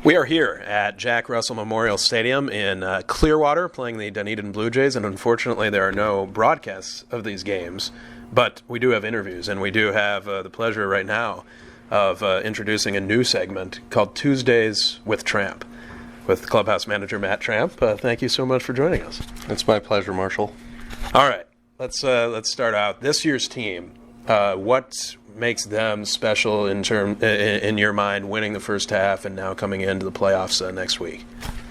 We are here at Jack Russell Memorial Stadium in Clearwater playing the Dunedin Blue Jays, and unfortunately there are no broadcasts of these games, but we do have interviews, and we do have the pleasure right now of introducing a new segment called Tuesdays with Tramp, with Clubhouse manager Matt Tramp. Thank you so much for joining us. It's my pleasure, Marshall. All right, let's start out. This year's team, what makes them special in your mind, winning the first half and now coming into the playoffs next week?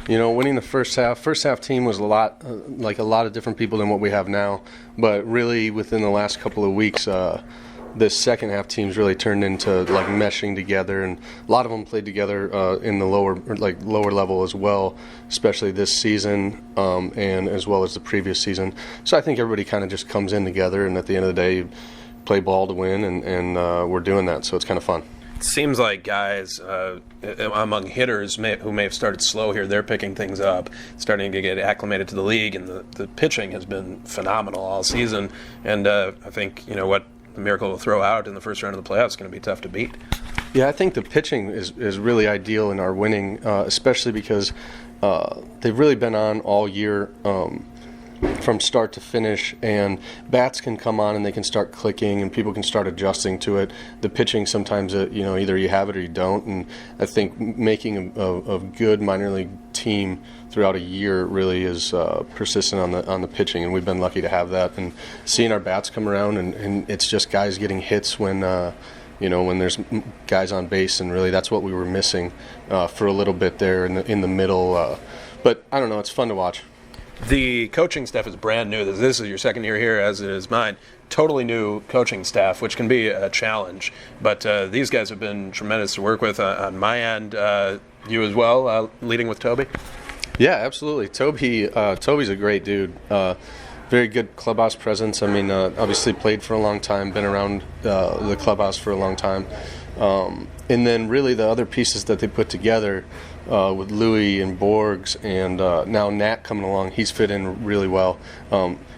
You know, winning the first half team was a lot of different people than what we have now. But really, within the last couple of weeks, this second half team's really turned into like meshing together, and a lot of them played together in the lower level as well, especially this season and as well as the previous season. So I think everybody kind of just comes in together, and at the end of the day, play ball to win, and we're doing that, so it's kind of fun. It seems like guys among hitters who may have started slow here, they're picking things up, starting to get acclimated to the league, and the pitching has been phenomenal all season. And I think, you know, what the Miracle will throw out in the first round of the playoffs is going to be tough to beat. Yeah, I think the pitching is really ideal in our winning, especially because they've really been on all year from start to finish, and bats can come on and they can start clicking and people can start adjusting to it. The pitching sometimes, either you have it or you don't, and I think making a good minor league team throughout a year really is persistent on the pitching, and we've been lucky to have that. And seeing our bats come around, and it's just guys getting hits when when there's guys on base, and really that's what we were missing for a little bit there in the middle. But I don't know, it's fun to watch. The coaching staff is brand new. This is your second year here, as it is mine. Totally new coaching staff, which can be a challenge. But these guys have been tremendous to work with on my end. You as well, leading with Toby? Yeah, absolutely. Toby's a great dude. Very good clubhouse presence. I mean, obviously played for a long time, been around the clubhouse for a long time. And then really the other pieces that they put together with Louis and Borgs and now Nat coming along, he's fit in really well.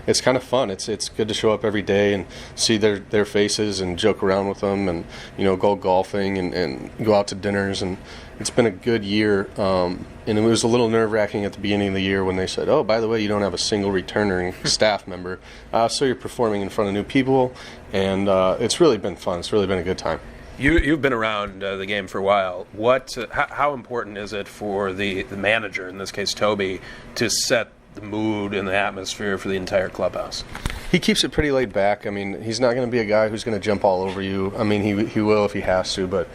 It's kind of fun. It's good to show up every day and see their faces and joke around with them, and go golfing and go out to dinners. And it's been a good year. And it was a little nerve-wracking at the beginning of the year when they said, "Oh, by the way, you don't have a single returning staff member, so you're performing in front of new people." And it's really been fun. It's really been a good time. You've been around the game for a while. How important is it for the manager, in this case Toby, to set the mood and the atmosphere for the entire clubhouse? He keeps it pretty laid back. I mean, he's not going to be a guy who's going to jump all over you. I mean, he will if he has to, but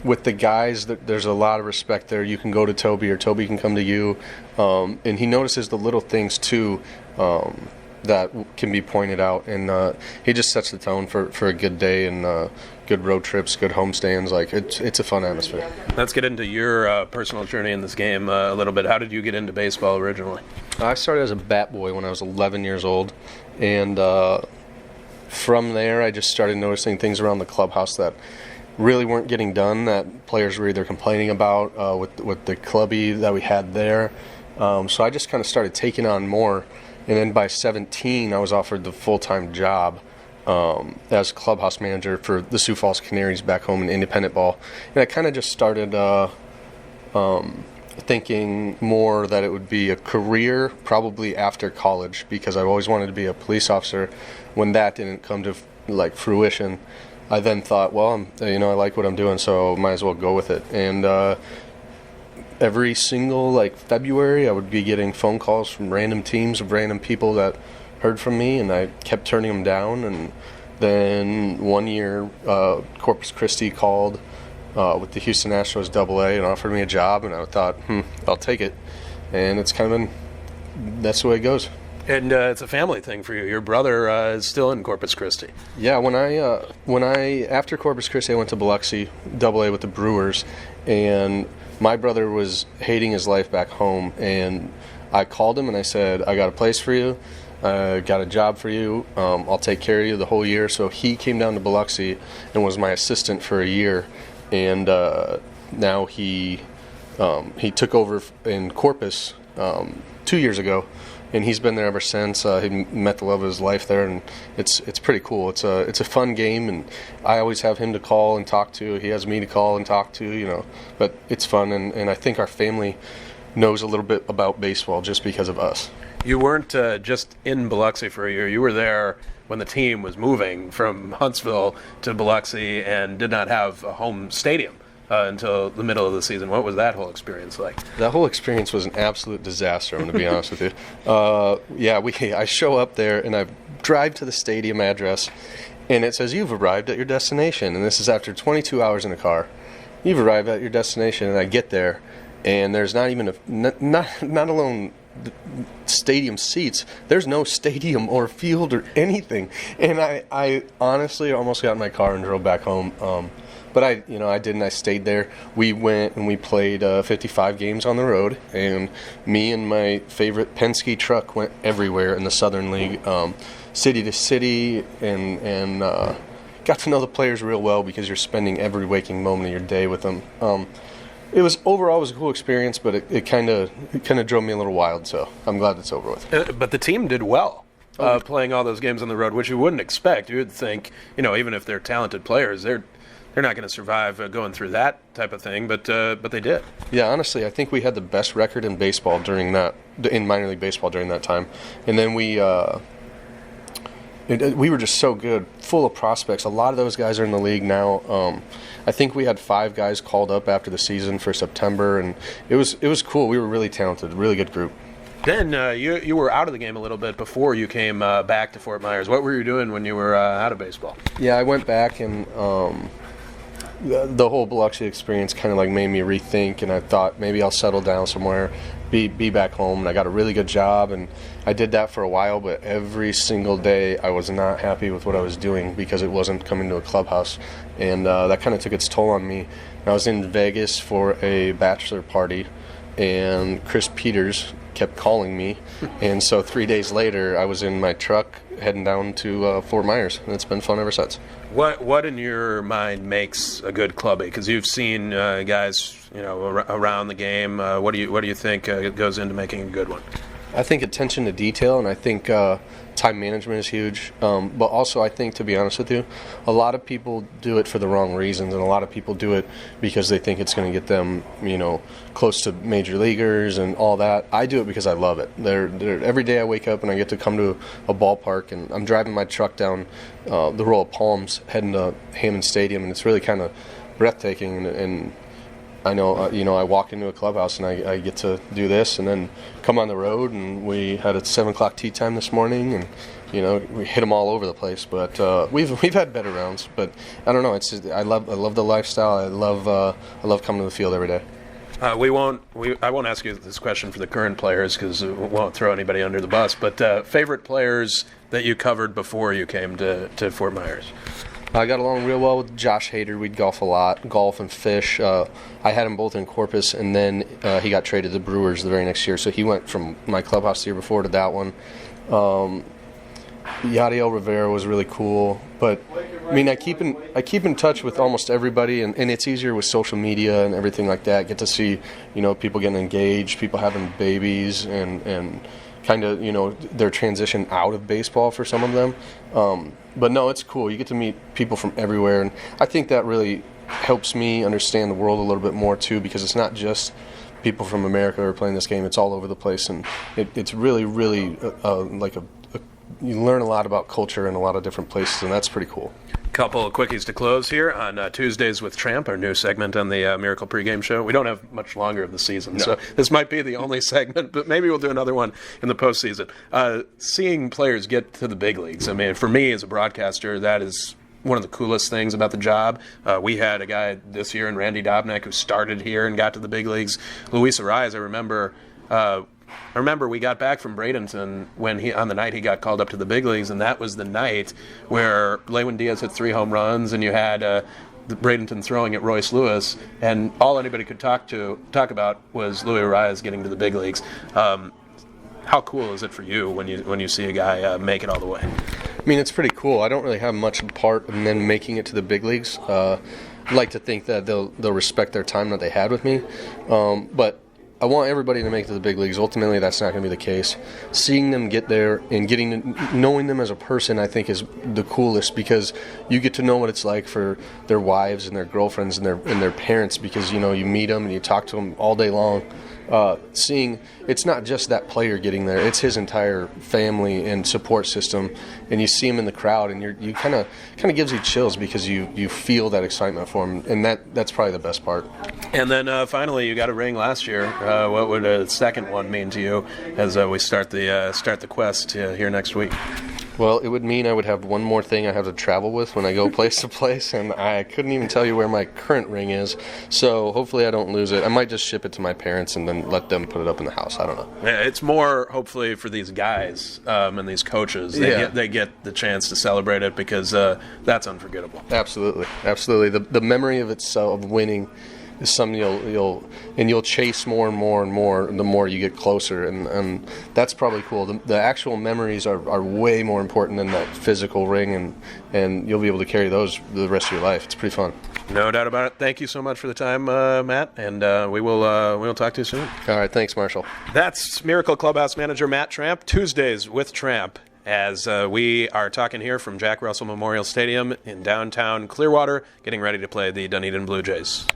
with the guys, there's a lot of respect there. You can go to Toby or Toby can come to you, and he notices the little things too that can be pointed out, and he just sets the tone for a good day and good road trips, good homestands. Like it's a fun atmosphere. Let's get into your personal journey in this game a little bit. How did you get into baseball originally? I started as a bat boy when I was 11 years old, and from there I just started noticing things around the clubhouse that really weren't getting done, that players were either complaining about with the clubby that we had there. So I just kind of started taking on more. And then by 17, I was offered the full-time job as clubhouse manager for the Sioux Falls Canaries back home in independent ball. And I kind of just started thinking more that it would be a career probably after college, because I've always wanted to be a police officer. When that didn't come to fruition, I then thought, well, I like what I'm doing, so might as well go with it. And every single February, I would be getting phone calls from random teams of random people that heard from me, and I kept turning them down. And then one year, Corpus Christi called with the Houston Astros AA and offered me a job, and I thought, I'll take it. And it's kind of that's the way it goes. And it's a family thing for you. Your brother is still in Corpus Christi. Yeah, when I after Corpus Christi, I went to Biloxi AA with the Brewers, and my brother was hating his life back home, and I called him and I said, I got a place for you, got a job for you, I'll take care of you the whole year. So he came down to Biloxi and was my assistant for a year, and now he took over in Corpus 2 years ago, and he's been there ever since. He met the love of his life there, and it's pretty cool. It's a fun game, and I always have him to call and talk to. He has me to call and talk to, but it's fun, and I think our family knows a little bit about baseball just because of us. You weren't just in Biloxi for a year. You were there when the team was moving from Huntsville to Biloxi and did not have a home stadium until the middle of the season. What was that whole experience like? That whole experience was an absolute disaster, I'm going to be honest with you. I show up there, and I drive to the stadium address, and it says, "You've arrived at your destination." And this is after 22 hours in a car. "You've arrived at your destination," and I get there, and there's not even not alone stadium seats. There's no stadium or field or anything. And I honestly almost got in my car and drove back home. But I didn't. I stayed there. We went and we played 55 games on the road, and me and my favorite Penske truck went everywhere in the Southern League, city to city, and got to know the players real well because you're spending every waking moment of your day with them. It was a cool experience, but it kind of drove me a little wild. So I'm glad it's over with. But the team did well playing all those games on the road, which you wouldn't expect. You would think, even if they're talented players, they're not going to survive going through that type of thing. But they did. Yeah, honestly, I think we had the best record in baseball in minor league baseball during that time, and then we were just so good, full of prospects. A lot of those guys are in the league now. I think we had 5 guys called up after the season for September, and it was cool. We were really talented, really good group. Then you were out of the game a little bit before you came back to Fort Myers. What were you doing when you were out of baseball? Yeah, I went back, and the whole Biloxi experience kind of made me rethink, and I thought maybe I'll settle down somewhere, be back home. And I got a really good job, and I did that for a while, but every single day I was not happy with what I was doing because it wasn't coming to a clubhouse, and that kind of took its toll on me. I was in Vegas for a bachelor party, and Chris Peters kept calling me, and so 3 days later I was in my truck heading down to Fort Myers, and it's been fun ever since. What in your mind makes a good clubbie? Because you've seen guys around the game. What do you think goes into making a good one? I think attention to detail, and I think time management is huge. But also, I think, to be honest with you, a lot of people do it for the wrong reasons, and a lot of people do it because they think it's going to get them, close to major leaguers and all that. I do it because I love it. Every day I wake up and I get to come to a ballpark, and I'm driving my truck down the row of palms heading to Hammond Stadium, and it's really kind of breathtaking. And I know, I walk into a clubhouse and I get to do this and then come on the road, and we had a 7 o'clock tee time this morning, and we hit them all over the place. But we've had better rounds. But I don't know. It's just, I love the lifestyle. I love coming to the field every day. I won't ask you this question for the current players because it won't throw anybody under the bus. But favorite players that you covered before you came to Fort Myers? I got along real well with Josh Hader. We'd golf a lot, golf and fish. I had him both in Corpus, and then he got traded to the Brewers the very next year. So he went from my clubhouse the year before to that one. Yadiel Rivera was really cool. But, I keep in touch with almost everybody, and it's easier with social media and everything like that. Get to see, people getting engaged, people having babies, and kind of, their transition out of baseball for some of them. But no, it's cool. You get to meet people from everywhere, and I think that really helps me understand the world a little bit more too, because it's not just people from America who are playing this game. It's all over the place, and it's really, really you learn a lot about culture in a lot of different places, and that's pretty cool. Couple of quickies to close here on Tuesdays with Tramp, our new segment on the Miracle pregame show. We don't have much longer of the season, so this might be the only segment, but maybe we'll do another one in the postseason. Seeing players get to the big leagues, for me as a broadcaster, that is one of the coolest things about the job. We had a guy this year in Randy Dobnak who started here and got to the big leagues. Luis Arraez, I remember we got back from Bradenton on the night he got called up to the big leagues, and that was the night where Lewin Diaz hit 3 home runs, and you had Bradenton throwing at Royce Lewis, and all anybody could talk about was Luis Arraez getting to the big leagues. How cool is it for you when you see a guy make it all the way? It's pretty cool. I don't really have much part in them making it to the big leagues. I'd like to think that they'll respect their time that they had with me, but I want everybody to make it to the big leagues. Ultimately, that's not going to be the case. Seeing them get there and knowing them as a person, I think, is the coolest, because you get to know what it's like for their wives and their girlfriends and their parents, because you meet them and you talk to them all day long. Seeing it's not just that player getting there; it's his entire family and support system, and you see him in the crowd, and you kind of gives you chills, because you feel that excitement for him, and that's probably the best part. And then finally, you got a ring last year. What would a second one mean to you as we start the quest here next week? Well, it would mean I would have one more thing I have to travel with when I go place to place, and I couldn't even tell you where my current ring is, so hopefully I don't lose it. I might just ship it to my parents and then let them put it up in the house. I don't know. Yeah, it's more, hopefully, for these guys and these coaches. They get the chance to celebrate it, because that's unforgettable. Absolutely. The memory of winning is something you'll chase more and more and more the more you get closer, and that's probably cool. The actual memories are way more important than that physical ring, and you'll be able to carry those the rest of your life. It's pretty fun. No doubt about it. Thank you so much for the time, Matt, and we will talk to you soon. All right, thanks, Marshall. That's Miracle Clubhouse manager Matt Tramp. Tuesdays with Tramp, as we are talking here from Jack Russell Memorial Stadium in downtown Clearwater, getting ready to play the Dunedin Blue Jays.